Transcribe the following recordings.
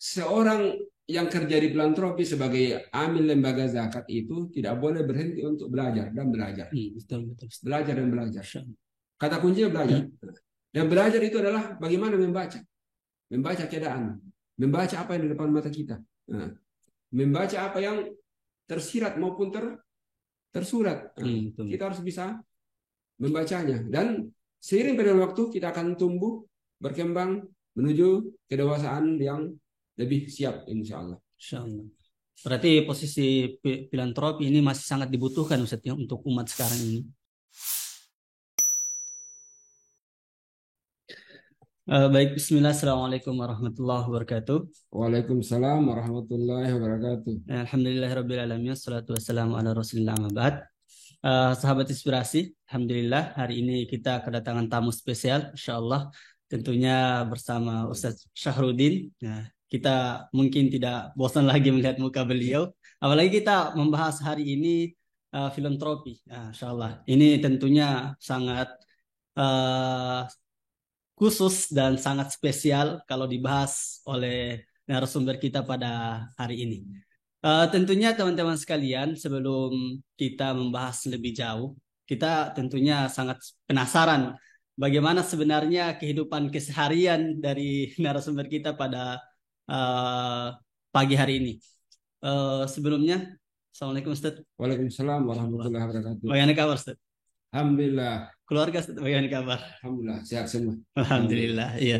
seorang yang kerja di filantropi sebagai amil lembaga zakat itu tidak boleh berhenti untuk belajar dan belajar. Betul, betul. Belajar dan belajar. Kata kuncinya belajar. Dan belajar itu adalah bagaimana membaca. Membaca keadaan. Membaca apa yang di depan mata kita. Nah, membaca apa yang tersirat maupun tersurat. Nah, kita harus bisa membacanya. Dan seiring pada waktu kita akan tumbuh, berkembang menuju kedewasaan yang lebih siap, insya Allah. Insya Allah. Berarti posisi filantropi ini masih sangat dibutuhkan Ustaz ya untuk umat sekarang ini. Baik, bismillah, assalamualaikum warahmatullahi wabarakatuh. Waalaikumsalam warahmatullahi wabarakatuh. Alhamdulillahirrabbilalamin, wassalatu wassalamu ala rasulillah ma'bad. Sahabat inspirasi, alhamdulillah hari ini kita kedatangan tamu spesial, insyaallah tentunya bersama Ustaz Syahrudin. Nah, kita mungkin tidak bosan lagi melihat muka beliau, apalagi kita membahas hari ini filantropi. Nah, insyaallah ini tentunya sangat khusus dan sangat spesial kalau dibahas oleh narasumber kita pada hari ini. Tentunya teman-teman sekalian, sebelum kita membahas lebih jauh, kita tentunya sangat penasaran bagaimana sebenarnya kehidupan keseharian dari narasumber kita pada pagi hari ini. Sebelumnya, Assalamualaikum Ustaz. Waalaikumsalam warahmatullahi wabarakatuh. Bagaimana kabar Ustaz? Alhamdulillah. Keluarga Ustaz, bagaimana kabar? Alhamdulillah, sehat semua. Alhamdulillah, iya.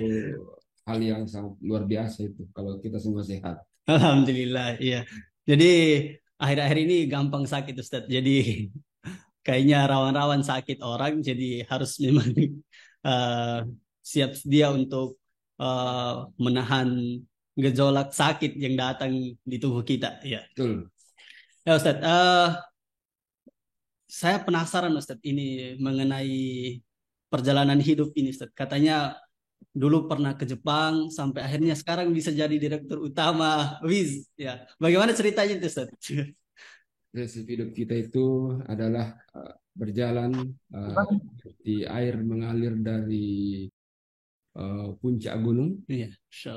Hal yang sangat luar biasa itu kalau kita semua sehat. Alhamdulillah, iya. Jadi akhir-akhir ini gampang sakit Ustaz. Jadi kayaknya rawan-rawan sakit orang. Jadi harus memang siap sedia untuk menahan gejolak sakit yang datang di tubuh kita. Ya. Betul. Ya Ustaz, saya penasaran Ustaz ini mengenai perjalanan hidup ini Ustaz. Katanya dulu pernah ke Jepang sampai akhirnya sekarang bisa jadi direktur utama Wiz. Ya, bagaimana ceritanya itu Ustaz? Prinsip hidup kita itu adalah berjalan di air mengalir dari puncak gunung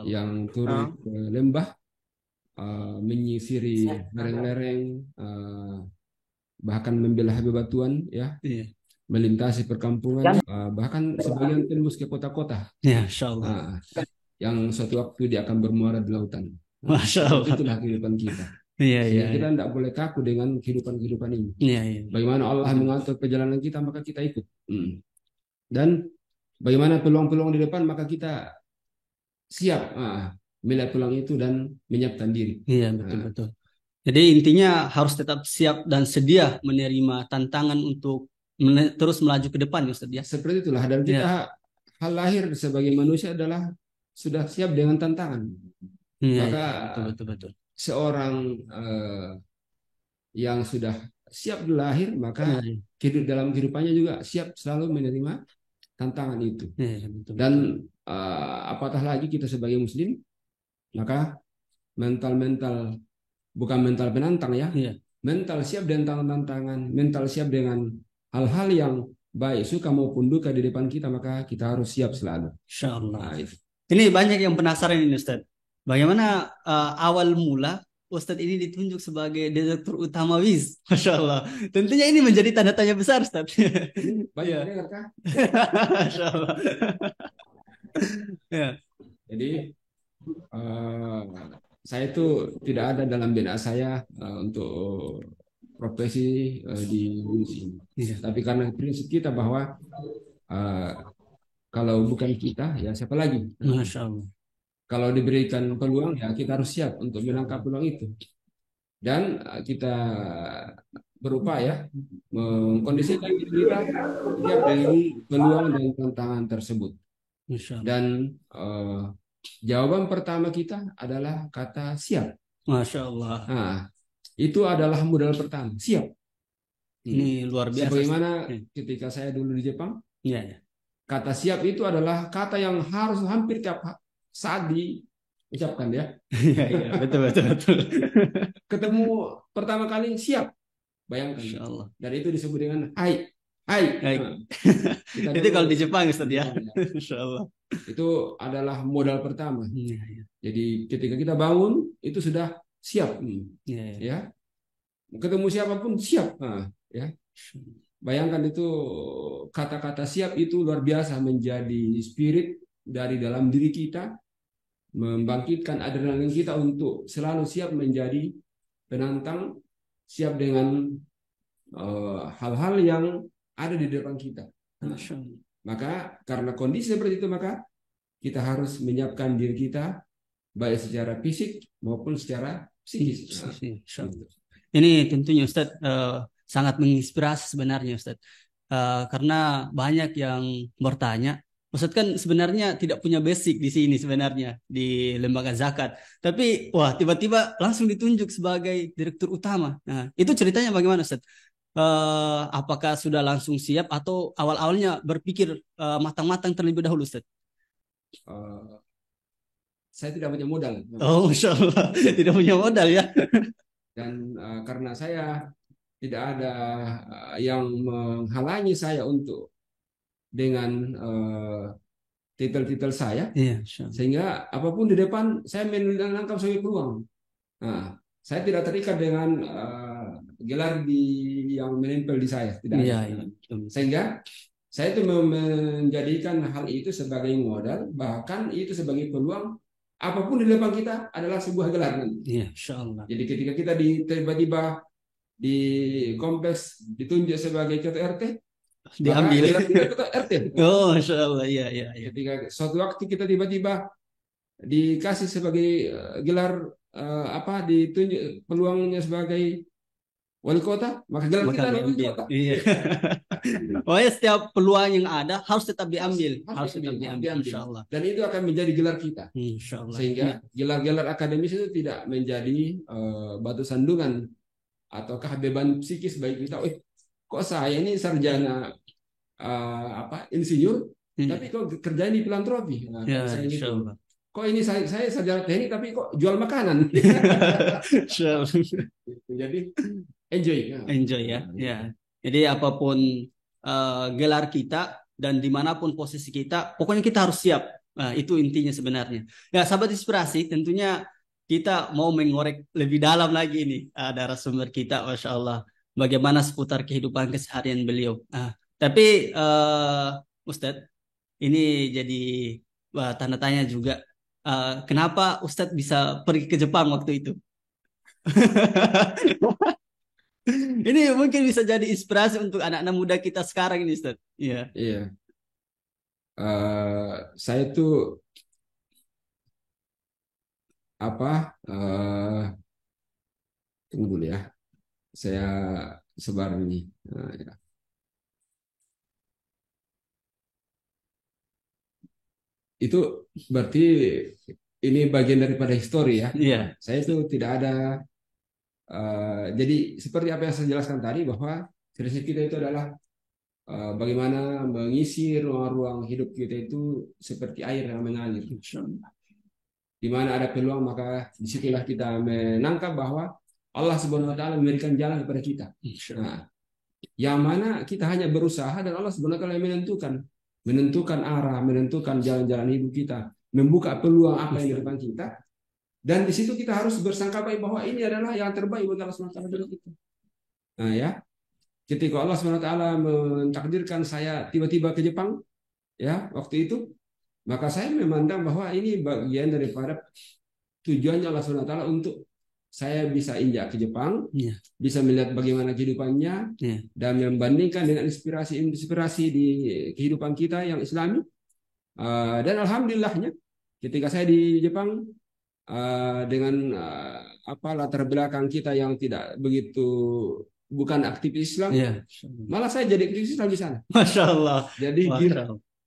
yang turun ke lembah, menyisiri lereng-lereng, bahkan membelah bebatuan, ya, melintasi perkampungan, bahkan sebagian tembus ke kota-kota. Ya, Insya Allah. Yang suatu waktu dia akan bermuara di lautan. Masya Allah. Itulah kehidupan kita. Kita tidak boleh kaku dengan kehidupan ini. Bagaimana Allah mengatur perjalanan kita, maka kita ikut. Dan bagaimana peluang-peluang di depan, maka kita siap melihat peluang itu dan menyiapkan diri. Iya, betul-betul. Jadi intinya harus tetap siap dan sedia menerima tantangan untuk terus melaju ke depan, Ustaz ya. Seperti itulah, dan kita hal lahir sebagai manusia adalah sudah siap dengan tantangan. Maka betul. Seorang yang sudah siap lahir, maka dalam kehidupannya juga siap selalu menerima tantangan itu. Dan apatah lagi kita sebagai muslim, maka mental bukan mental penantang ya, mental siap dengan tantangan, mental siap dengan hal-hal yang baik, suka maupun duka di depan kita, maka kita harus siap selalu. Insyaallah. Ini banyak yang penasaran ini Ustaz. Bagaimana awal mula Ustadz ini ditunjuk sebagai direktur utama Wiz? Masya Allah. Tentunya ini menjadi tanda tanya besar Ustaz. Banyak dengar kah? Masya Allah. Jadi saya itu tidak ada dalam benak saya untuk profesi di sini. Tapi karena prinsip kita bahwa kalau bukan kita, ya siapa lagi? Masya Allah. Kalau diberikan peluang, ya kita harus siap untuk menangkap peluang itu. Dan kita berupaya mengkondisikan diri kita siap dengan peluang dan tantangan tersebut. Dan jawaban pertama kita adalah kata siap. Masya Allah. Nah, itu adalah modal pertama, siap. Ini luar biasa. Sebagaimana ketika saya dulu di Jepang, kata siap itu adalah kata yang harus hampir tiap saat diucapkan ya. Iya, betul. Ketemu pertama kali siap, bayangkan. Allah. Dan itu disebut dengan hai. Hai. Hai. Nah, kita Itu dulu kalau di Jepang Ustaz ya. Jepang, ya. Insya Allah. Itu adalah modal pertama. Iya, iya. Jadi ketika kita bangun itu sudah siap, Iya, iya. ya. Ketemu siapapun siap. Nah, ya. Bayangkan itu kata-kata siap itu luar biasa menjadi spirit dari dalam diri kita, membangkitkan adrenalin kita untuk selalu siap menjadi penantang, siap dengan hal-hal yang ada di depan kita. Nah, Masya Allah. maka karena kondisi seperti itu, maka kita harus menyiapkan diri kita baik secara fisik maupun secara psikis. Nah, Insya Allah. gitu. Ini tentunya Ustadz sangat menginspirasi sebenarnya Ustadz. Karena banyak yang bertanya, Ustadz kan sebenarnya tidak punya basic di sini sebenarnya di lembaga zakat. Tapi wah tiba-tiba langsung ditunjuk sebagai direktur utama. Nah itu ceritanya bagaimana Ustadz? Apakah sudah langsung siap atau awal-awalnya berpikir matang-matang terlebih dahulu Ustadz? Eh, saya tidak punya modal, Oh Masya Allah, tidak punya modal ya. dan karena saya tidak ada yang menghalangi saya untuk dengan titel-titel saya, Iya, Masya Allah. sehingga apapun di depan saya menangkap sebagai peluang. Nah, saya tidak terikat dengan gelar yang menempel di saya, tidak Iya, ada. iya. Sehingga saya itu menjadikan hal itu sebagai modal, bahkan itu sebagai peluang. Apapun di depan kita adalah sebuah gelar nanti. Iya, Masya Allah. Jadi ketika kita tiba-tiba di kompleks ditunjuk sebagai ketua RT, maka Diambil. gelar kita ketua RT. Oh, Masya Allah, iya, iya, iya. Ketika suatu waktu kita tiba-tiba dikasih sebagai gelar ditunjuk peluangnya sebagai wali kota, maka gelar Maka kita adalah wali diambil. kota. Iya. Pokoknya setiap peluang yang ada harus tetap diambil. Harus tetap diambil. diambil, Insya Allah. Dan itu akan menjadi gelar kita. Insya Allah. Sehingga gelar-gelar akademis itu tidak menjadi batu sandungan ataukah beban psikis bagi kita. Kok saya ini sarjana insinyur, tapi kok kerjanya di filantropi. Nah, Ya, saya Insya gitu. Allah. Kok ini saya sarjana teknik tapi kok jual makanan. Insya Allah. Jadi enjoy. Enjoy ya. Ya. Jadi apapun gelar kita dan dimanapun posisi kita, pokoknya kita harus siap. Nah, itu intinya sebenarnya. Ya, sahabat inspirasi, tentunya kita mau mengorek lebih dalam lagi nih narasumber kita, Masya Allah. Bagaimana seputar kehidupan keseharian beliau. Tapi Ustadz, ini jadi tanda tanya juga. Kenapa Ustadz bisa pergi ke Jepang waktu itu? Ini mungkin bisa jadi inspirasi untuk anak-anak muda kita sekarang ini, Ustaz. Iya. Iya. Saya tuh tunggu dulu ya. Saya sebar ini. Nah, ya. Itu berarti ini bagian daripada histori ya. Iya. Saya itu tidak ada. Jadi seperti apa yang saya jelaskan tadi bahwa prinsip kita itu adalah bagaimana mengisi ruang-ruang hidup kita itu seperti air yang mengalir. Di mana ada peluang maka disitulah kita menangkap bahwa Allah Subhanahu Wa Taala memberikan jalan kepada kita. Nah, yang mana kita hanya berusaha dan Allah Subhanahu Wa Taala yang menentukan arah, menentukan jalan-jalan hidup kita, membuka peluang apa yang di depan kita. Dan di situ kita harus bersangka baik bahwa ini adalah yang terbaik buat Allah Subhanahu Wa Taala bagi kita. Nah ya, ketika Allah Subhanahu Wa Taala mentakdirkan saya tiba-tiba ke Jepang, ya waktu itu, maka saya memandang bahwa ini bagian daripada tujuannya Allah Subhanahu Wa Taala untuk saya bisa injak ke Jepang, bisa melihat bagaimana kehidupannya, dan membandingkan dengan inspirasi di kehidupan kita yang Islami. Dan alhamdulillahnya, ketika saya di Jepang dengan latar belakang kita yang tidak begitu bukan aktivis Islam, malah saya jadi aktivis Islam di sana. Masya Allah. Jadi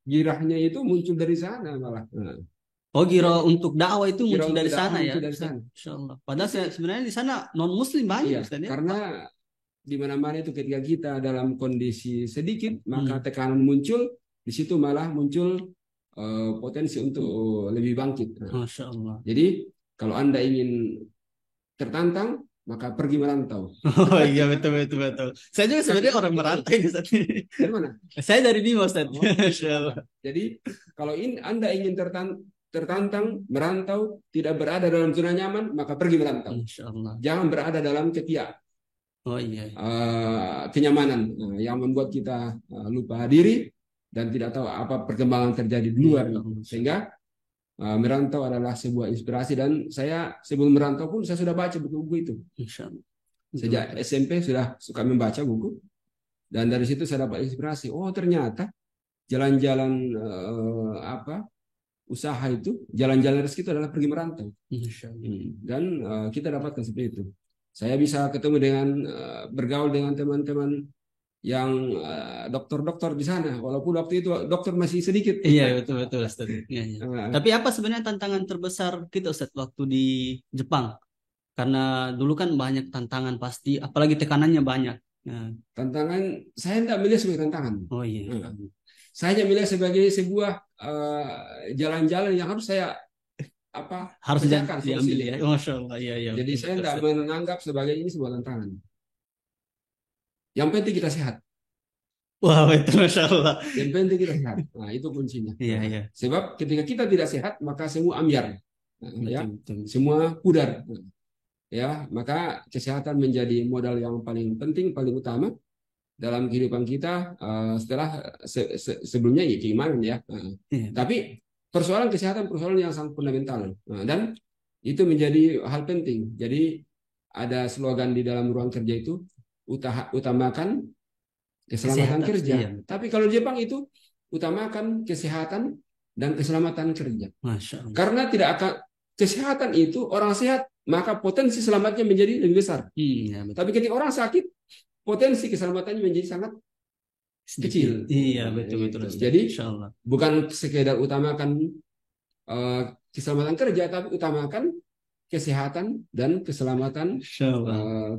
girahnya itu muncul dari sana malah. Oh, giro untuk dakwah itu muncul dari sana ya. Dari sana. Masya Allah. Padahal sebenarnya di sana non Muslim banyak. Iya, karena di mana-mana itu ketika kita dalam kondisi sedikit, maka tekanan muncul, di situ malah muncul potensi untuk lebih bangkit. Masya Allah. Jadi kalau Anda ingin tertantang, maka pergi merantau. Oh iya, betul betul betul. Saya juga sebenarnya orang merantau ini, Ustaz. Dari mana? Saya dari Bima, Ustaz. Oh, Masya Allah. jadi kalau Anda ingin tertantang merantau, tidak berada dalam zona nyaman, maka pergi merantau. Masya Allah. Jangan berada dalam ketiak Oh iya. kenyamanan yang membuat kita lupa diri dan tidak tahu apa perkembangan terjadi di luar. Sehingga merantau adalah sebuah inspirasi, dan saya sebelum merantau pun saya sudah baca buku-buku itu. Insya Allah. Sejak SMP sudah suka membaca buku, dan dari situ saya dapat inspirasi. Oh ternyata jalan-jalan usaha itu, jalan-jalan rezeki itu adalah pergi merantau. Dan kita dapatkan seperti itu. Saya bisa ketemu dengan bergaul dengan teman-teman yang dokter-dokter di sana, walaupun waktu itu dokter masih sedikit. Iya betul betul, Ustaz. Iya, iya. Tapi apa sebenarnya tantangan terbesar kita, Ustaz, waktu di Jepang? Karena dulu kan banyak tantangan pasti, apalagi tekanannya banyak. Nah. Tantangan saya tidak melihat sebagai tantangan. Oh iya. Saya hanya melihat sebagai sebuah jalan-jalan yang harus saya harus diambil ya. Masya Allah. Iya, iya. Jadi saya tidak menganggap sebagai ini sebuah tantangan. Yang penting kita sehat. Wah, itu Masya Allah. Yang penting kita sehat. Nah, itu kuncinya. Iya, iya. Sebab ketika kita tidak sehat, maka semua ambyar. Ya, betul. semua pudar. Ya, maka kesehatan menjadi modal yang paling penting, paling utama dalam kehidupan kita. Setelah sebelumnya ya keimanan ya. Iya. Tapi persoalan kesehatan persoalan yang sangat fundamental. Dan itu menjadi hal penting. Jadi ada slogan di dalam ruang kerja itu, utamakan keselamatan kerja. Iya. Tapi kalau di Jepang itu utamakan kesehatan dan keselamatan kerja. Masya Allah. Karena tidak akan kesehatan itu, orang sehat maka potensi selamatnya menjadi lebih besar. Iya, tapi ketika orang sakit, potensi keselamatannya menjadi sangat kecil. Iya betul betul. Jadi bukan sekedar utamakan keselamatan kerja, tapi utamakan kesehatan dan keselamatan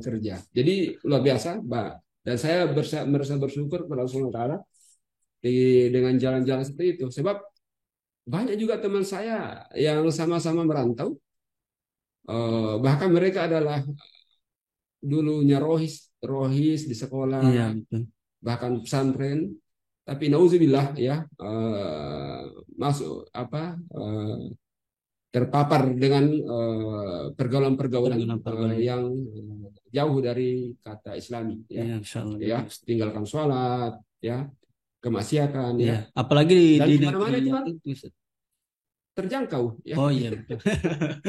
kerja. Jadi luar biasa, Mbak. Dan saya merasa bersyukur kepada Allah Taala dengan jalan-jalan seperti itu. Sebab banyak juga teman saya yang sama-sama merantau. Bahkan mereka adalah dulunya rohis di sekolah, iya, bahkan pesantren. Tapi nauzubillah ya, masuk terpapar dengan pergaulan yang jauh dari kata Islami, ya, ya, tinggalkan sholat, ya, kemaksiatan, ya, apalagi dan di mana-mana itu terjangkau, ya. Oh iya.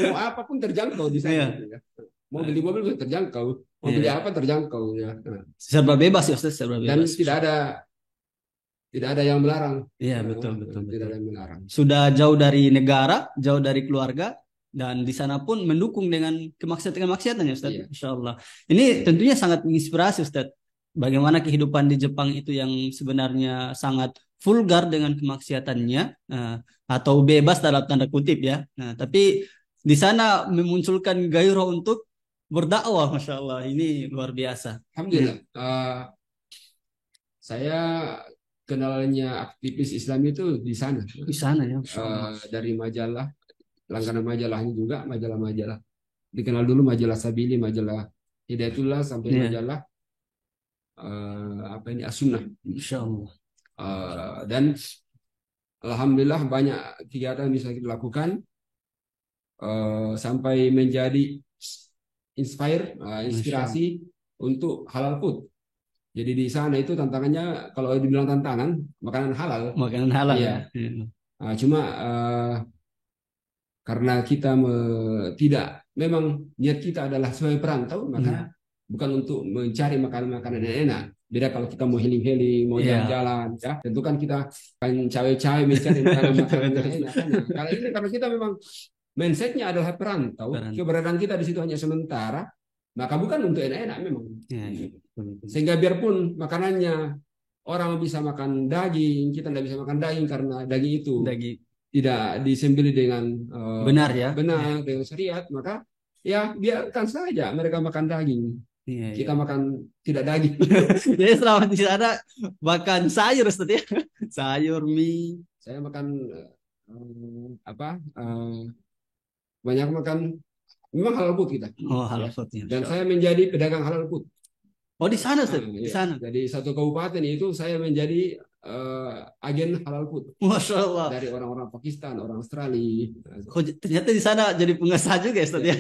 Mau apapun terjangkau di sana, ya. Mau beli mobil bisa terjangkau, mau beli apa terjangkau, ya. Serba bebas ya Ustaz, serba bebas. Dan tidak ada yang melarang. Iya betul betul. Tidak ada yang melarang. Sudah jauh dari negara, jauh dari keluarga, dan di sana pun mendukung dengan kemaksiatan ya Ustaz. Iya. Insya Allah. Ini tentunya sangat menginspirasi Ustaz. Bagaimana kehidupan di Jepang itu yang sebenarnya sangat vulgar dengan kemaksiatannya, atau bebas dalam tanda kutip ya. Tapi di sana memunculkan gairah untuk berdakwah, Masya Allah. Ini luar biasa. Alhamdulillah. Saya kenalnya aktivis Islam itu di sana. Di sana ya. Dari majalah, langganan majalahnya juga, majalah-majalah. Dikenal dulu majalah Sabili, majalah Hidayatullah, sampai majalah As-Sunnah. Insya Allah. Dan alhamdulillah banyak kegiatan bisa kita lakukan sampai menjadi inspirasi untuk halal food. Jadi di sana itu tantangannya, kalau dibilang tantangan, makanan halal. Makanan halal ya. Cuma karena kita memang niat kita adalah sebagai perantau, maka bukan untuk mencari makanan-makanan yang enak. Beda kalau kita mau healing-healing, mau jalan-jalan, ya. Tentu kan kita akan cawe-cawe mencari makanan-makanan yang enak. Kalau ini karena kita memang mindsetnya adalah perantau, keberadaan kita di situ hanya sementara, maka bukan untuk enak-enak memang. Sehingga biarpun makanannya orang bisa makan daging, kita tidak bisa makan daging karena daging itu tidak disembelih dengan benar dengan syariat, maka ya biarkan saja mereka makan daging. Kita makan tidak daging. Jadi selama di sana makan sayur seperti sayur, mie. Saya makan banyak makan memang halal food kita. Oh, halal Ya. food ya. Dan saya menjadi pedagang halal food. Oh, di sana, Ustaz? Di Ya. sana. Jadi satu kabupaten itu saya menjadi agen halal food Masya Allah. dari orang-orang Pakistan, orang Australia. Oh, ternyata di sana jadi pengusaha juga ya, Ustaz ya.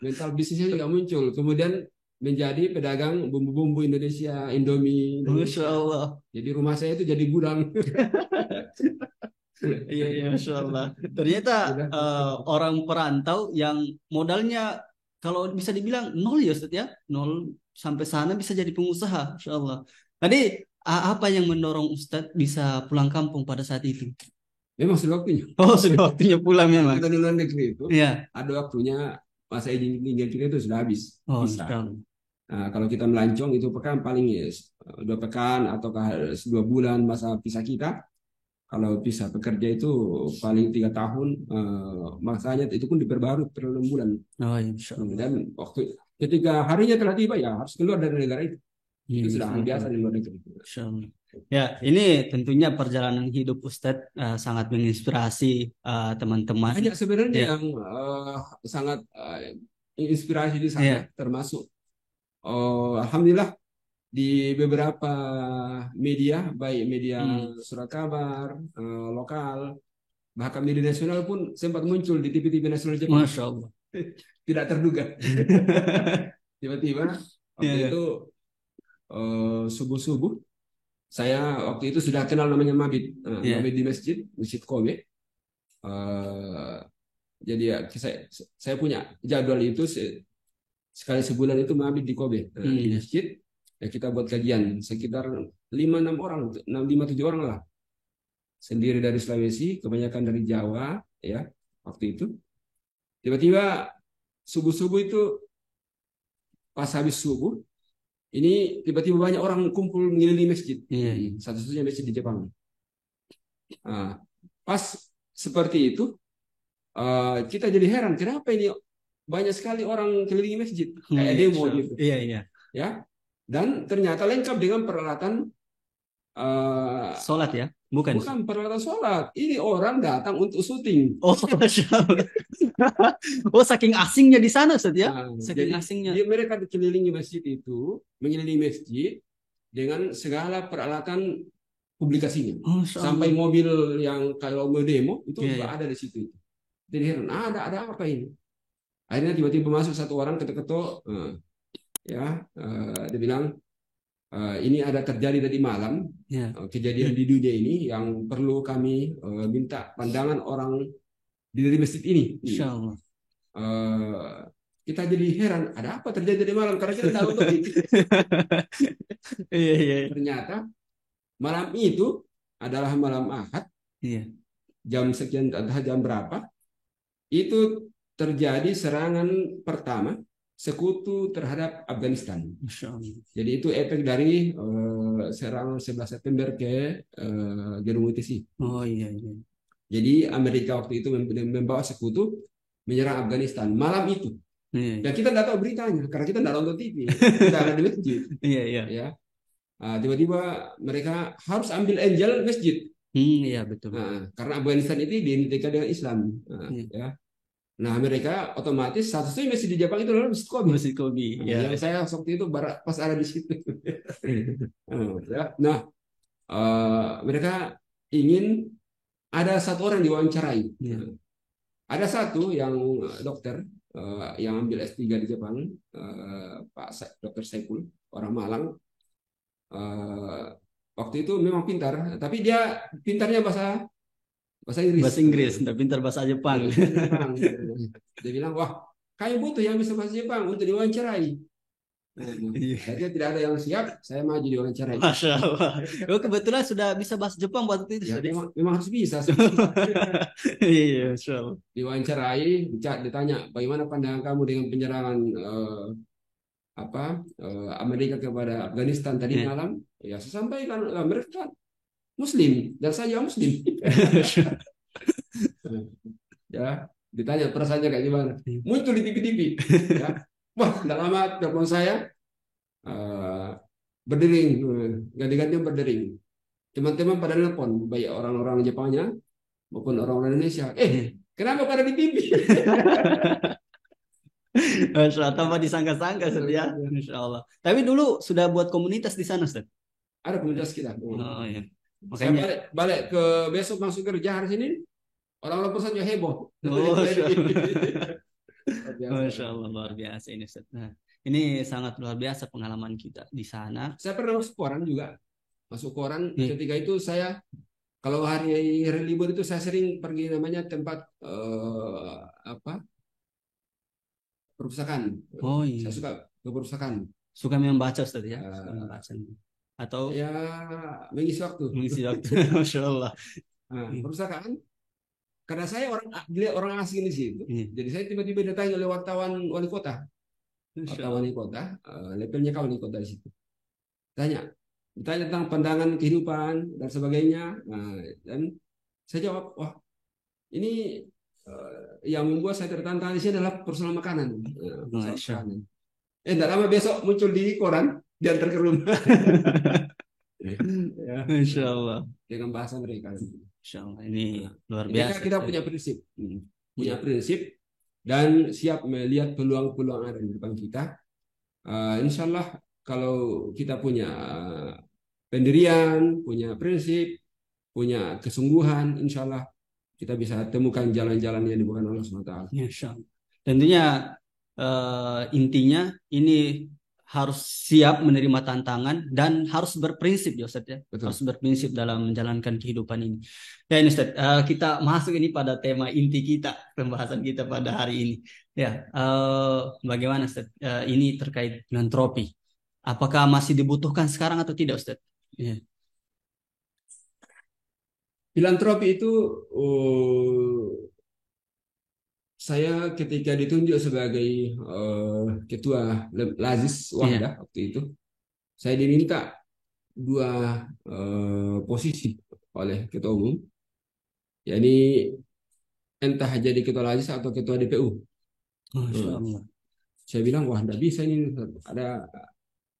Mental bisnisnya juga muncul. Kemudian menjadi pedagang bumbu-bumbu Indonesia, Indomie. Masya Allah. Jadi rumah saya itu jadi gudang. Iya, iya, Masya Allah. Ternyata orang perantau yang modalnya kalau bisa dibilang nol ya, Ustaz ya. Nol sampai sana bisa jadi pengusaha, Masya Allah. Tadi apa yang mendorong Ustadz bisa pulang kampung pada saat itu? Memang sudah waktunya. Oh, sudah waktunya pulang memang. Kita di luar negeri itu, Iya. ada waktunya masa izin kita itu sudah habis. Oh, Bisa. sudah. Nah, kalau kita melancong itu pekan paling 2 pekan ataukah 2 bulan masa visa kita. Kalau visa pekerja itu paling 3 tahun, masanya itu pun diperbarui per 6 bulan. Oh, insya Allah. Dan waktu ketika harinya telah tiba ya harus keluar dari negara itu. Itu sudah hal biasa di luar negeri. Insya Allah. Ya, ini tentunya perjalanan hidup Ustadz sangat menginspirasi teman-teman. Banyak sebenarnya Ya. yang sangat inspirasi di sana, Ya. termasuk alhamdulillah di beberapa media, baik media surat kabar, lokal, bahkan media nasional pun sempat muncul di TV-TV nasional Jepang. Masya Allah. Tidak terduga. Tiba-tiba waktu Ya. itu subuh-subuh, saya waktu itu sudah kenal namanya Mabit, Ya. Mabit di Masjid Kobe. Jadi ya, saya punya jadwal itu sekali sebulan itu Mabit di Kobe, di masjid. Ya, kita buat kajian sekitar 5-6 orang, 5-7 orang lah. Sendiri dari Sulawesi, kebanyakan dari Jawa, ya waktu itu. Tiba-tiba subuh-subuh itu pas habis subuh, ini tiba-tiba banyak orang kumpul mengelilingi masjid. Satu-satunya masjid di Jepang. Pas seperti itu, kita jadi heran, kenapa ini banyak sekali orang kelilingi masjid, kayak demo gitu. Iya, iya. Ya, dan ternyata lengkap dengan peralatan sholat ya, bukan peralatan sholat. Ini orang datang untuk syuting. Oh, Masya Allah. Oh, saking asingnya di sana, Ustaz ya. Saking jadi, asingnya. Mereka dikelilingi masjid itu, mengelilingi masjid dengan segala peralatan publikasinya. Sampai mobil yang kalau mau demo itu juga ada di situ. Jadi heran, ada apa ini? Akhirnya tiba-tiba masuk satu orang ketok-ketok, dia bilang, ini ada terjadi tadi malam, kejadian di dunia ini yang perlu kami minta pandangan orang di masjid ini. Insya Allah. Kita jadi heran, ada apa terjadi di malam? Karena kita tahu tuh. Ternyata malam itu adalah malam Ahad. Jam sekian, entah jam berapa, itu terjadi serangan pertama sekutu terhadap Afghanistan. Jadi itu efek dari serangan 11 September ke Gedung ITC. Oh iya. Jadi Amerika waktu itu membawa sekutu menyerang Afghanistan malam itu. Dan kita tidak tahu beritanya karena kita tidak nonton TV, kita ada di masjid. Ya. Tiba-tiba mereka harus ambil angel masjid. Iya betul. Karena Afghanistan itu diidentikan dengan Islam. Ya. Nah, mereka otomatis satu-satunya masjid di Jepang itu adalah Masjid Kobe. Masjid Kobe. Yang saya waktu itu pas ada di situ. Nah, mereka ingin ada satu orang diwawancarai. Ada satu yang dokter yang ambil S3 di Jepang, Pak Dr. Saipul, orang Malang. Waktu itu memang pintar, tapi dia pintarnya bahasa Inggris. Bahasa Inggris, tidak pintar bahasa Jepang. Dia bilang, wah, kami butuh yang bisa bahasa Jepang untuk diwawancarai. Jadi tidak ada yang siap, saya maju diwawancarai. Masya Allah. Kebetulan sudah bisa bahasa Jepang waktu itu. Ya, memang harus bisa. Iya, Masya Allah. Diwawancarai, ditanya, bagaimana pandangan kamu dengan penyerangan Amerika kepada Afghanistan tadi malam? Ya, saya sampaikan, mereka Muslim dan saya Muslim. Ya, ditanya perasaannya kayak gimana? Muncul di TV-TV. Ya. Wah, tidak lama telepon saya berdering, ganti-ganti berdering. Teman-teman pada nelpon, baik orang-orang Jepangnya maupun orang-orang Indonesia. Kenapa pada di TV? Masya Allah, tanpa disangka-sangka Ustaz ya. Masya Allah. Tapi dulu sudah buat komunitas di sana Ustaz. Ada komunitas kita. Oh iya. Saya Makanya. balik ke besok masuk kerja hari Senin, orang-orang perusahaan juga heboh. Oh, Masya Biasa. Masya Allah, luar biasa ini Ustaz. Nah, ini sangat luar biasa pengalaman kita di sana. Saya pernah masuk koran juga. Masuk koran Iya. ketika itu saya kalau hari libur itu saya sering pergi namanya tempat perpustakaan. Oh Saya iya. suka ke perpustakaan. Suka membaca Ustaz ya. Suka Eh, membaca. Atau ya mengisi waktu. mengisi waktu. Masya Allah. Nah, perpustakaan karena saya dilihat orang asing di situ. Iya. Jadi saya tiba-tiba didatangi oleh wartawan wali kota. Masya Wartawan Allah. wali kota, levelnya kawan wali kota di situ. Ditanya tentang pandangan kehidupan dan sebagainya. Nah, dan saya jawab, wah ini yang membuat saya tertantang di sini adalah persoalan makanan. Persoalan Masya makanan. Tidak lama besok muncul di koran diantar ke rumah. Ya, Masya Allah. dengan bahasa mereka. Masya Allah. Ini luar Jadi biasa. kita Ustaz. punya prinsip, punya Iya. prinsip dan siap melihat peluang-peluang ada di depan kita. Insya Allah kalau kita punya pendirian, punya prinsip, punya kesungguhan, insya Allah kita bisa temukan jalan-jalan yang dibuat Allah SWT. Masya Allah. Tentunya intinya ini harus siap menerima tantangan dan harus berprinsip ya Ustaz ya. Betul. Harus berprinsip dalam menjalankan kehidupan ini. Ya ini Ustaz, kita masuk ini pada tema inti kita, pembahasan kita pada hari ini. Ya, bagaimana Ustaz? Ini terkait filantropi. Apakah masih dibutuhkan sekarang atau tidak Ustaz? Ya. Filantropi itu saya ketika ditunjuk sebagai ketua Lazis Wahda waktu itu, saya diminta dua posisi oleh ketua umum, yakni entah jadi ketua Lazis atau ketua DPU. Masya Allah. Saya bilang wah tidak bisa ini,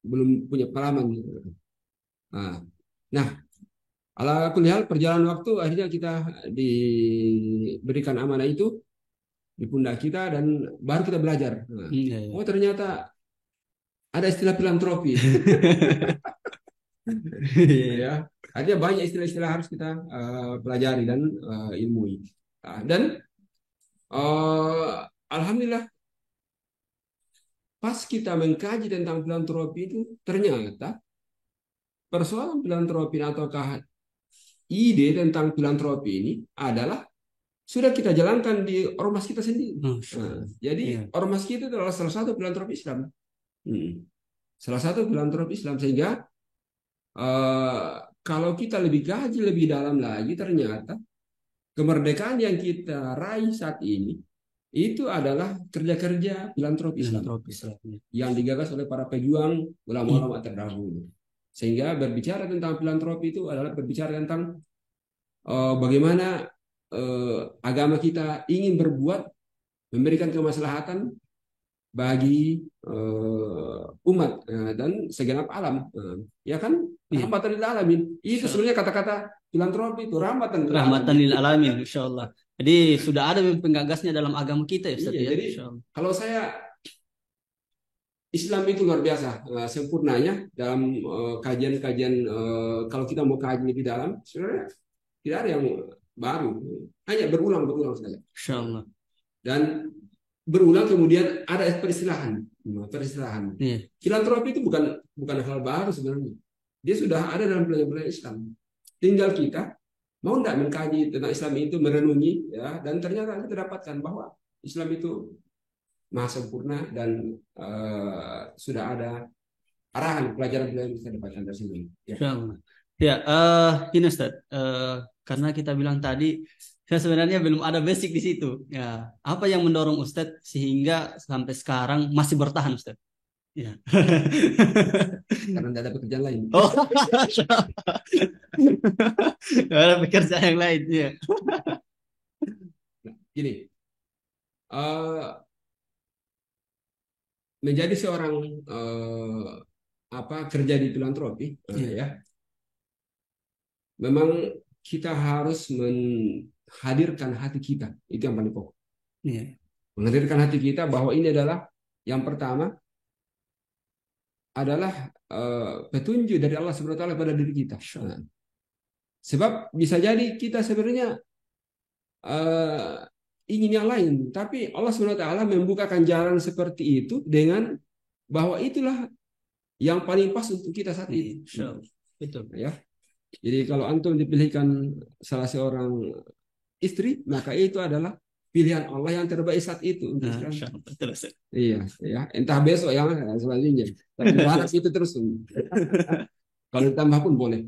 belum punya pengalaman. Nah, ala kulli hal perjalanan waktu akhirnya kita diberikan amanah itu di pundak kita dan baru kita belajar. Oh ternyata ada istilah filantropi. Ya, artinya banyak istilah-istilah harus kita pelajari dan ilmui. Dan alhamdulillah pas kita mengkaji tentang filantropi itu ternyata persoalan filantropi ataukah ide tentang filantropi ini adalah sudah kita jalankan di ormas kita sendiri. Jadi ormas kita adalah salah satu filantropi Islam. Salah satu filantropi Islam, sehingga kalau kita lebih kaji lebih dalam lagi, ternyata kemerdekaan yang kita raih saat ini itu adalah kerja-kerja filantropi Islam yang digagas oleh para pejuang ulama-ulama terdahulu. Sehingga berbicara tentang filantropi itu adalah berbicara tentang bagaimana agama kita ingin berbuat memberikan kemaslahatan bagi umat dan segenap alam, ya kan, rahmatan lil alamin. Itu sebenarnya kata-kata filantropi itu rahmatan lil alamin, insyaallah. Jadi sudah ada penggagasnya dalam agama kita ya Ustaz. Iya, jadi kalau saya Islam itu luar biasa sempurnanya dalam kajian-kajian. Kalau kita mau kaji lebih dalam, sebenarnya tidak ada yang baru, hanya berulang saja. Insyaallah. Dan berulang kemudian ada peristilahan. Filantropi itu bukan hal baru sebenarnya. Dia sudah ada dalam pelajaran Islam. Tinggal kita mau tidak mengkaji tentang Islam itu, merenungi, ya, dan ternyata kita dapatkan bahwa Islam itu maha sempurna dan sudah ada arahan pelajaran yang bisa dapatkan dari sini. Ya, ini Ustaz, karena kita bilang tadi, saya sebenarnya belum ada basic di situ. Ya, apa yang mendorong Ustaz sehingga sampai sekarang masih bertahan Ustaz? Ya. Karena tidak ada pekerjaan lain. Oh, ada pekerjaan yang lain ya. Gini, menjadi seorang kerja di filantropi, ya, memang kita harus menghadirkan hati kita, itu yang paling pokok. Menghadirkan hati kita bahwa ini adalah Yang pertama adalah petunjuk dari Allah Subhanahu wa taala pada diri kita. Nah, sebab bisa jadi kita sebenarnya eh, ingin yang lain, tapi Allah Subhanahu wa taala membukakan jalan seperti itu dengan bahwa itulah yang paling pas untuk kita saat itu. Betul. Ya. Jadi kalau antum dipilihkan salah seorang istri, maka itu adalah pilihan Allah yang terbaik saat itu untuk sekarang. Betul, Ustaz. Iya, ya. Entah besok yang selanjutnya. Tapi berharap itu terus. Kalau ditambah pun boleh.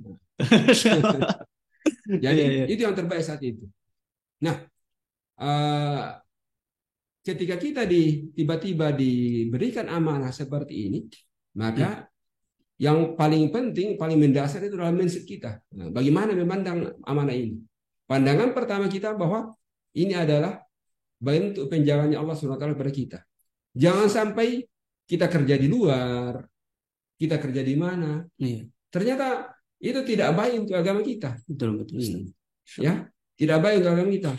Jadi itu yang terbaik saat itu. Nah, ketika kita tiba-tiba diberikan amanah seperti ini, maka yang paling penting, paling mendasar itu adalah mindset kita. Nah, bagaimana memandang amanah ini? Pandangan pertama kita bahwa ini adalah bentuk penjagaan Allah SWT pada kita. Jangan sampai kita kerja di luar, kita kerja di mana, ternyata itu tidak baik untuk agama kita. Betul. Ya, tidak baik untuk agama kita.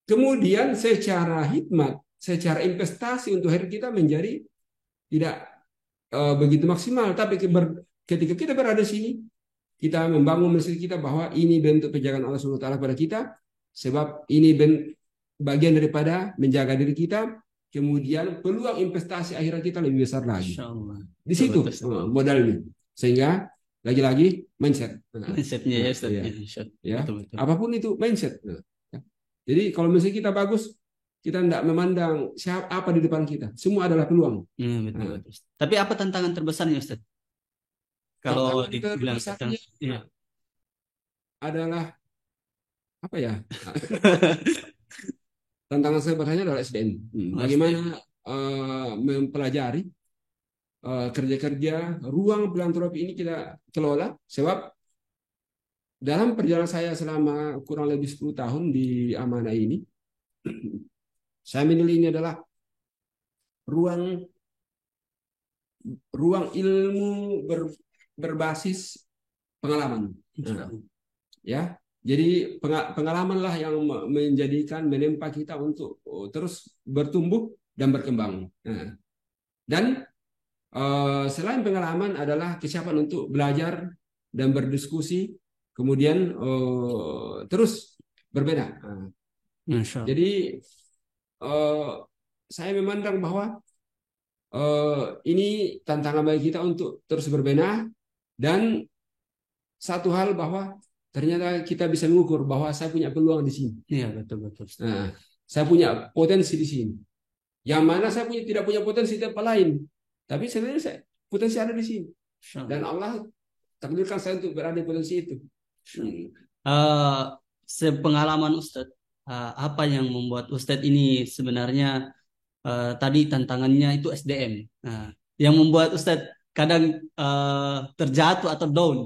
Kemudian secara hikmat, secara investasi untuk hari kita menjadi tidak begitu maksimal. Tapi ketika kita berada di sini, kita membangun mesin kita bahwa ini bentuk penjagaan Allah SWT pada kita, sebab ini bagian daripada menjaga diri kita. Kemudian peluang investasi akhirat kita lebih besar lagi. Di situ modalnya. Sehingga lagi-lagi mindset. Mindsetnya ya, Ustaz. Ya. Apapun itu mindset. Jadi kalau misalnya kita bagus, kita tidak memandang siapa apa di depan kita. Semua adalah peluang. Betul. Tapi apa tantangan terbesarnya, Ustaz? Kalau dibilang adalah apa ya? Tantangan terbesarnya adalah SDM. Bagaimana mempelajari kerja-kerja ruang filantropi ini kita kelola, sebab dalam perjalanan saya selama kurang lebih 10 tahun di Amanah ini, saya menilai ini adalah ruang ilmu berbasis pengalaman. Ya, jadi pengalamanlah yang menempa kita untuk terus bertumbuh dan berkembang. Dan selain pengalaman adalah kesiapan untuk belajar dan berdiskusi, kemudian terus berbeda. Jadi saya memandang bahwa ini tantangan bagi kita untuk terus berbenah, dan satu hal bahwa ternyata kita bisa mengukur bahwa saya punya peluang di sini. Iya, betul. Nah, saya punya potensi di sini. Yang mana saya tidak punya potensi di tempat lain. Tapi sebenarnya potensi ada di sini. Dan Allah takdirkan saya untuk berada di potensi itu. Sepengalaman Ustadz, apa yang membuat Ustadz ini sebenarnya tadi tantangannya itu SDM. Yang membuat Ustadz kadang terjatuh atau down.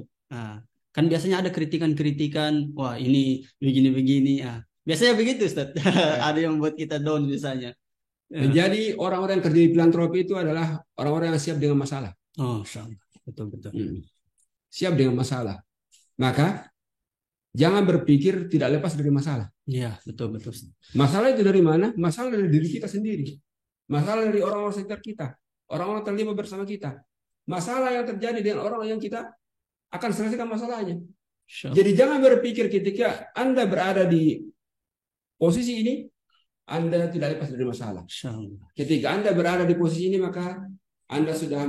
Kan biasanya ada kritikan-kritikan, wah ini begini-begini. Biasanya begitu Ustadz. Ada yang membuat kita down biasanya. Menjadi orang-orang yang kerja di filantropi itu adalah orang-orang yang siap dengan masalah. Betul. Siap dengan masalah. Maka jangan berpikir tidak lepas dari masalah. Iya, betul. Masalah itu dari mana? Masalah dari diri kita sendiri. Masalah dari orang-orang sekitar kita. Orang-orang terlibat bersama kita. Masalah yang terjadi dengan orang yang kita akan selesaikan masalahnya. Jadi jangan berpikir ketika Anda berada di posisi ini, Anda tidak lepas dari masalah. Ketika Anda berada di posisi ini, maka Anda sudah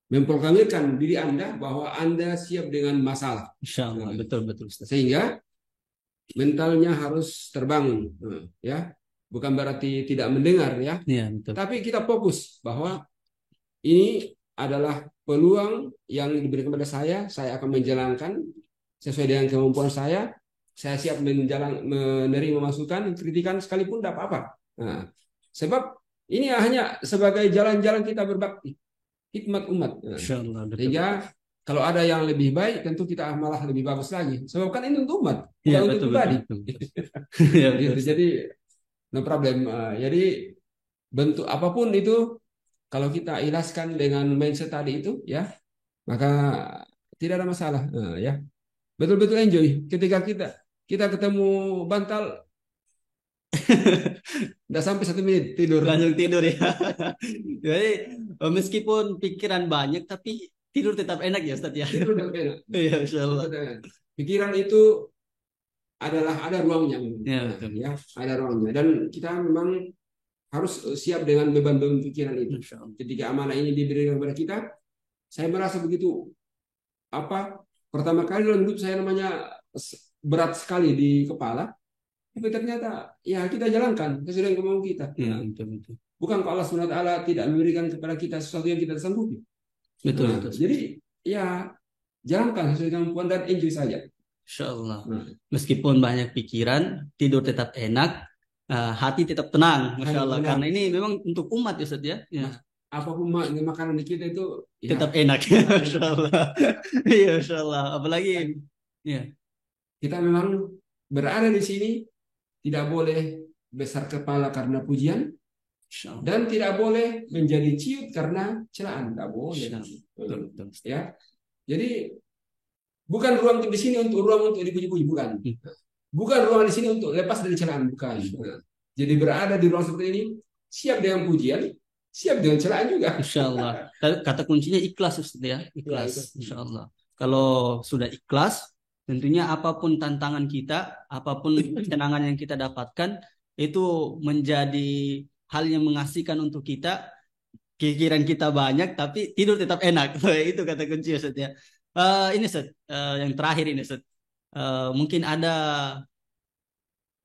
memproklamirkan diri Anda bahwa Anda siap dengan masalah. Insyaallah, betul. Sehingga mentalnya harus terbangun, ya. Bukan berarti tidak mendengar, ya. Betul. Tapi kita fokus bahwa ini adalah peluang yang diberikan kepada saya akan menjalankan sesuai dengan kemampuan saya siap menerima masukan, kritikan sekalipun tidak apa-apa. Sebab ini hanya sebagai jalan-jalan kita berbakti, hikmat umat. Sehingga kalau ada yang lebih baik, tentu kita malah lebih bagus lagi. Sebab kan ini untuk umat, bukan untuk pribadi. Jadi no problem. Jadi bentuk apapun itu, kalau kita ikhlaskan dengan mindset tadi itu, ya, maka tidak ada masalah. Ya, betul-betul enjoy ketika kita ketemu bantal, Tidak sampai 1 menit tidur. Langsung tidur ya. Jadi meskipun pikiran banyak tapi tidur tetap enak ya Ustaz ya. Tidur tetap enak. Iya, Masya Allah. Pikiran itu ada ruangnya, Ya, betul. ya, ada ruangnya. Dan kita memang harus siap dengan beban-beban pikiran itu. Masya Allah. Ketika amanah ini diberikan kepada kita, saya merasa begitu pertama kali dalam hidup saya namanya berat sekali di kepala, tapi ternyata ya kita jalankan sesuai dengan kemauan kita. Ya, betul, betul. Bukan kalau Allah SWT tidak memberikan kepada kita sesuatu yang kita sanggupi. Betul, Nah, betul. jadi ya jalankan sesuai dengan kemampuan dan enjoy saja. Insya Allah. Meskipun banyak pikiran, tidur tetap enak, hati tetap tenang, Masya Allah. Tenang. Karena ini memang untuk umat ya Ustaz ya. Ya. Apapun makanan di kita itu Tetap enak, Masya Allah. Iya, Masya Allah. Apalagi, ya. Kita memang berada di sini tidak boleh besar kepala karena pujian, dan tidak boleh menjadi ciut karena celaan, tidak boleh. Betul, betul. Ya, jadi bukan ruang di sini untuk dipuji-puji, bukan. Bukan ruang di sini untuk lepas dari celaan, bukan. Jadi berada di ruang seperti ini, siap dengan pujian, siap dengan celaan juga. Insya Allah. Kata kuncinya ikhlas Ustaz ya, ikhlas. Insya Allah. Kalau sudah ikhlas, tentunya apapun tantangan kita, apapun kesenangan yang kita dapatkan, itu menjadi hal yang mengasihkan untuk kita. Pikiran kita banyak, tapi tidur tetap enak. Itu kata kunci Ustaz ya. Ini Ustaz, yang terakhir ini Ustaz. Mungkin ada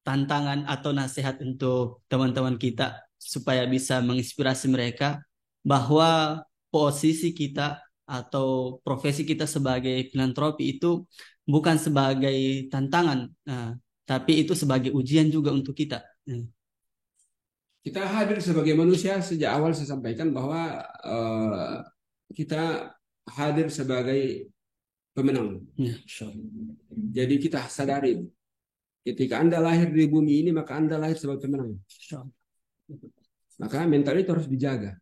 tantangan atau nasihat untuk teman-teman kita supaya bisa menginspirasi mereka bahwa posisi kita atau profesi kita sebagai filantropi itu bukan sebagai tantangan, tapi itu sebagai ujian juga untuk kita. Kita hadir sebagai manusia, sejak awal saya sampaikan bahwa kita hadir sebagai pemenang. Jadi kita sadari, ketika Anda lahir di bumi ini, maka Anda lahir sebagai pemenang. Maka mental itu harus dijaga.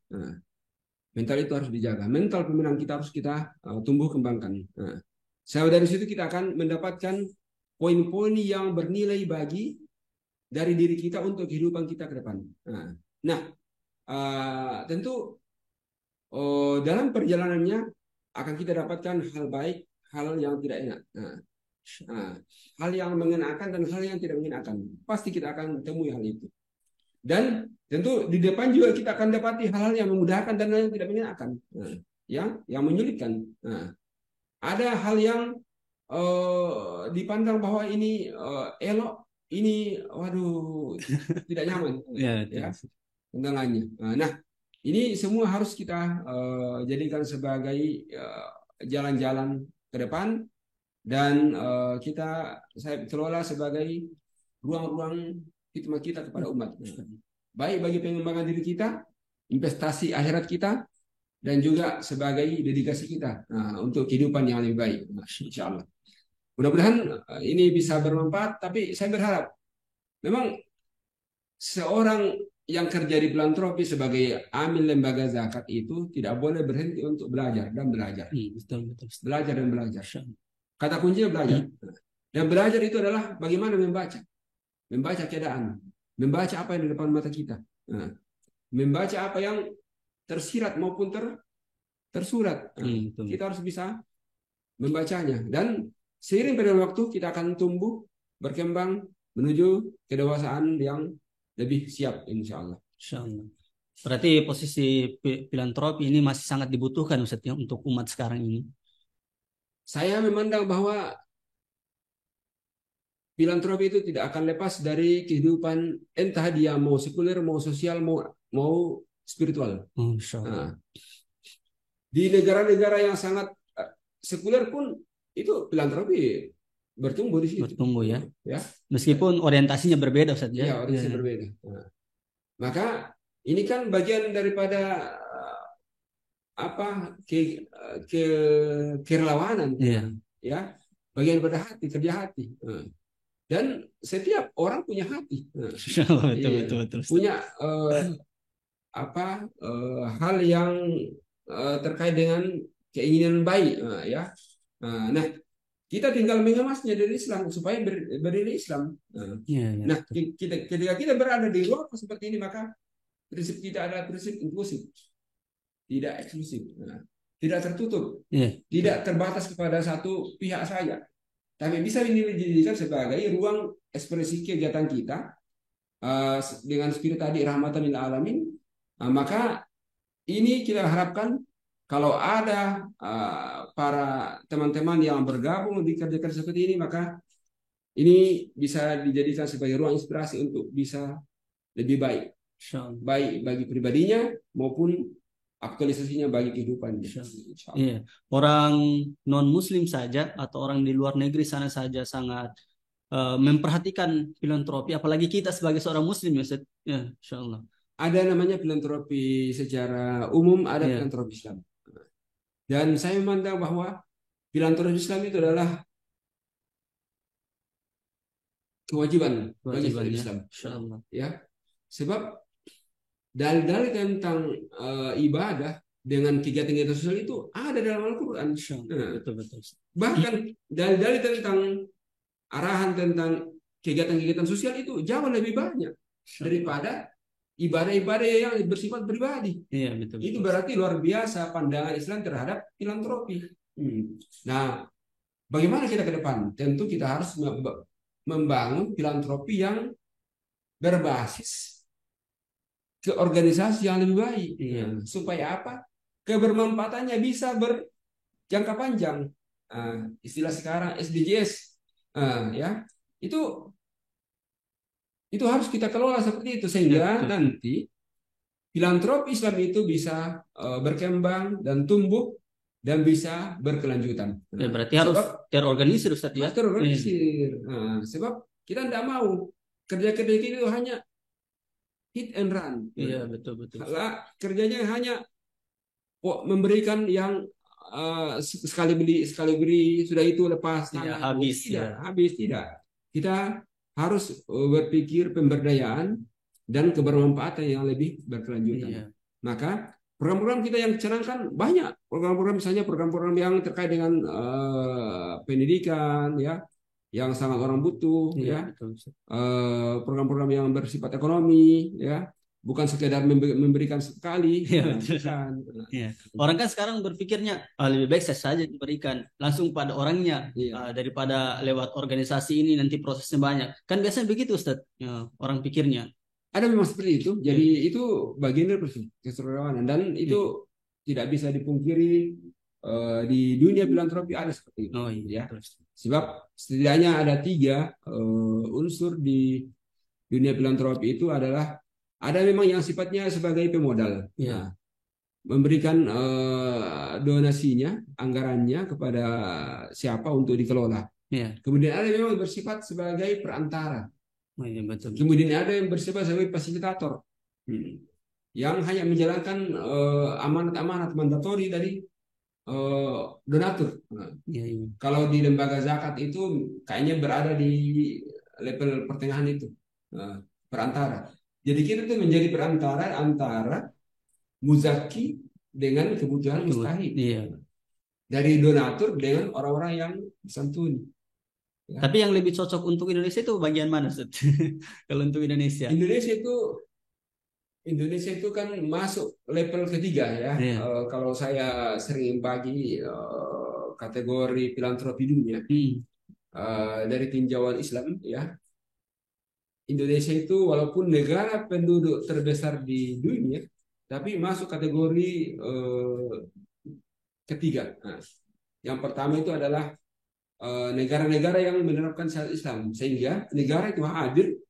Mental itu harus dijaga. Mental pemenang kita harus kita tumbuh kembangkan. Dari situ kita akan mendapatkan poin-poin yang bernilai bagi dari diri kita untuk kehidupan kita ke depan. Tentu dalam perjalanannya akan kita dapatkan hal baik, hal yang tidak enak. Hal yang mengenakan dan hal yang tidak mengenakan. Pasti kita akan temui hal itu. Dan tentu di depan juga kita akan dapati hal-hal yang memudahkan dan hal yang tidak mengenakan. Yang menyulitkan. Ada hal yang dipandang bahwa ini elok, ini waduh tidak nyaman. Tantangannya. Nah, ini semua harus kita jadikan sebagai jalan-jalan ke depan, dan saya kelola sebagai ruang-ruang khidmat kita kepada umat. Baik bagi pengembangan diri kita, investasi akhirat kita, dan juga sebagai dedikasi kita untuk kehidupan yang lebih baik. Insya Allah. Mudah-mudahan ini bisa bermanfaat, tapi saya berharap memang seorang yang kerja di filantropi sebagai amil lembaga zakat itu tidak boleh berhenti untuk belajar dan belajar. Betul. Belajar dan belajar. Kata kuncinya belajar. Dan belajar itu adalah bagaimana membaca. Membaca keadaan. Membaca apa yang di depan mata kita. Membaca apa yang tersirat maupun tersurat. Kita harus bisa membacanya. Dan seiring berjalannya waktu kita akan tumbuh, berkembang menuju kedewasaan yang lebih siap, insya Allah. Berarti posisi filantropi ini masih sangat dibutuhkan Ustaz ya untuk umat sekarang ini. Saya memandang bahwa filantropi itu tidak akan lepas dari kehidupan, entah dia mau sekuler, mau sosial, mau spiritual. Di negara-negara yang sangat sekuler pun itu filantropi bertumbuh di situ. Bertumbuh ya. Meskipun orientasinya berbeda Ustaz ya. Ya, orientasinya berbeda. Maka ini kan bagian daripada kerelawanan. Ya, bagian pada hati, kerja hati. Dan setiap orang punya hati. Betul. Punya hal yang terkait dengan keinginan baik, ya. Nah, Kita tinggal mengemasnya dari Islam supaya bernilai Islam. Nah, ketika kita berada di luar seperti ini, maka prinsip kita adalah prinsip inklusif, tidak eksklusif, tidak tertutup, tidak terbatas kepada satu pihak saja, tapi bisa dijadikan sebagai ruang ekspresi kegiatan kita dengan spirit tadi rahmatan lil alamin. Maka ini kita harapkan kalau ada para teman-teman yang bergabung di kerja-kerja seperti ini, maka ini bisa dijadikan sebagai ruang inspirasi untuk bisa lebih baik, baik bagi pribadinya maupun aktualisasinya bagi kehidupannya. Iya. Orang non-Muslim saja atau orang di luar negeri sana saja sangat memperhatikan filantropi, apalagi kita sebagai seorang Muslim, ya Ustaz. Ya, insya Allah. Ada namanya filantropi secara umum, ada filantropi Islam. Dan saya memandang bahwa filantropi Islam itu adalah kewajiban bagi Islam. Ya, sebab dalil-dalil tentang ibadah dengan kegiatan-kegiatan sosial itu ada dalam Al-Quran. Betul. Bahkan dalil-dalil tentang arahan tentang kegiatan-kegiatan sosial itu jauh lebih banyak daripada ibadah-ibadah yang bersifat pribadi. Iya, betul. Itu berarti luar biasa pandangan Islam terhadap filantropi. Nah, bagaimana kita ke depan? Tentu kita harus membangun filantropi yang berbasis ke organisasi yang lebih baik. Supaya apa? Kebermanfaatannya bisa berjangka panjang. Istilah sekarang SDGs, ya, itu harus kita kelola seperti itu sehingga nanti filantropi Islam itu bisa berkembang dan tumbuh dan bisa berkelanjutan. Berarti harus terorganisir, Ustaz, ya? Terorganisir. Sebab kita tidak mau kerja-kerja itu hanya hit and run. Iya, betul. Kerjanya hanya memberikan yang sekali beli sudah itu lepas. Habis. Tidak. Kita harus berpikir pemberdayaan dan kebermanfaatan yang lebih berkelanjutan. Maka program-program kita yang canangkan banyak. Program-program misalnya program-program yang terkait dengan pendidikan, ya, yang sangat orang butuh, ya. Program-program yang bersifat ekonomi, ya. Bukan sekedar memberikan sekali. Orang kan sekarang berpikirnya lebih baik saya saja diberikan langsung pada orangnya daripada lewat organisasi ini nanti prosesnya banyak. Kan biasanya begitu, Ustaz. Orang pikirnya. Ada memang seperti itu. Jadi itu bagian dari keserakawanan dan itu tidak bisa dipungkiri di dunia filantropi ada seperti itu. Ya. Sebab setidaknya ada 3 unsur di dunia filantropi itu adalah ada memang yang sifatnya sebagai pemodal, memberikan donasinya, anggarannya kepada siapa untuk dikelola. Kemudian ada yang memang bersifat sebagai perantara. Kemudian ada yang bersifat sebagai fasilitator, yang hanya menjalankan amanat-amanat mandatori dari donatur. Kalau di lembaga zakat itu kayaknya berada di level pertengahan itu, perantara. Jadi kita itu menjadi perantara antara muzaki dengan kebutuhan mustahik. Dari donatur dengan orang-orang yang disantuni. Ya. Tapi yang lebih cocok untuk Indonesia itu bagian mana, Ustaz? Kalau untuk Indonesia? Indonesia itu kan masuk level ketiga, ya. Kalau saya sering bagi kategori filantropi dunia dari tinjauan Islam, ya. Indonesia itu walaupun negara penduduk terbesar di dunia, tapi masuk kategori ketiga. Yang pertama itu adalah negara-negara yang menerapkan syariat Islam, sehingga negara itu hadir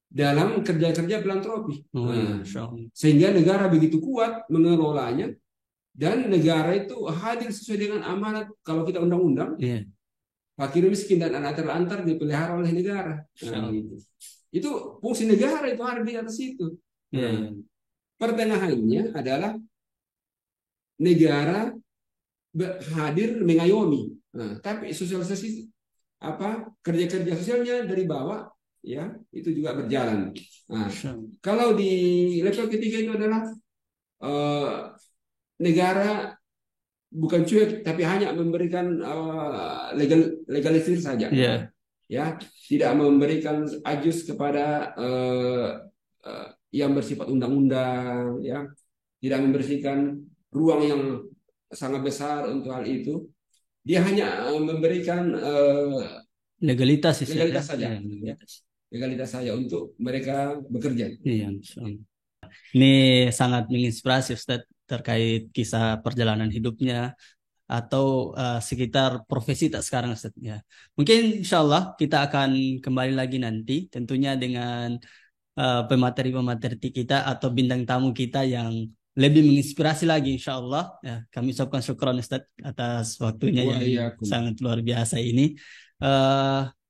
dalam kerja-kerja filantropi. Sehingga negara begitu kuat mengelolanya, dan negara itu hadir sesuai dengan amanat. Kalau kita undang-undang, fakir miskin dan anak terlantar dipelihara oleh negara. Itu fungsi negara itu ada di atas itu. Pertengahannya adalah negara hadir mengayomi. Tapi sosialisasi kerja-kerja sosialnya dari bawah, ya, itu juga berjalan. Kalau di level ketiga itu adalah negara bukan cuek, tapi hanya memberikan legalisir saja. Iya. Ya, tidak memberikan ajus kepada yang bersifat undang-undang, ya, tidak membersihkan ruang yang sangat besar untuk hal itu. Dia hanya memberikan Legalitas legalitas saja, ya, ya. legalitas. Legalitas saja untuk mereka bekerja. Iya, ini sangat menginspirasi Ustadz terkait kisah perjalanan hidupnya atau sekitar profesi tak sekarang Ustadz ya. Mungkin insya Allah kita akan kembali lagi nanti tentunya dengan pemateri-pemateri kita atau bintang tamu kita yang lebih menginspirasi lagi insya Allah ya. Kami ucapkan syukron Ustadz atas waktunya yang sangat luar biasa ini.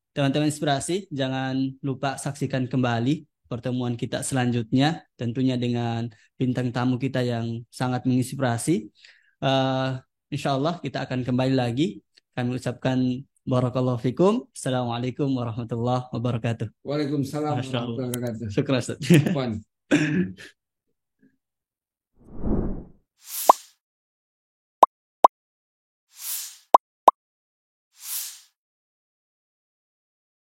Teman-teman inspirasi, jangan lupa saksikan kembali pertemuan kita selanjutnya tentunya dengan bintang tamu kita yang sangat menginspirasi. Insya Allah kita akan kembali lagi. Kami ucapkan barakallahu fikum. Assalamualaikum warahmatullahi wabarakatuh. Waalaikumsalam warahmatullahi wabarakatuh. Syukur Ustaz.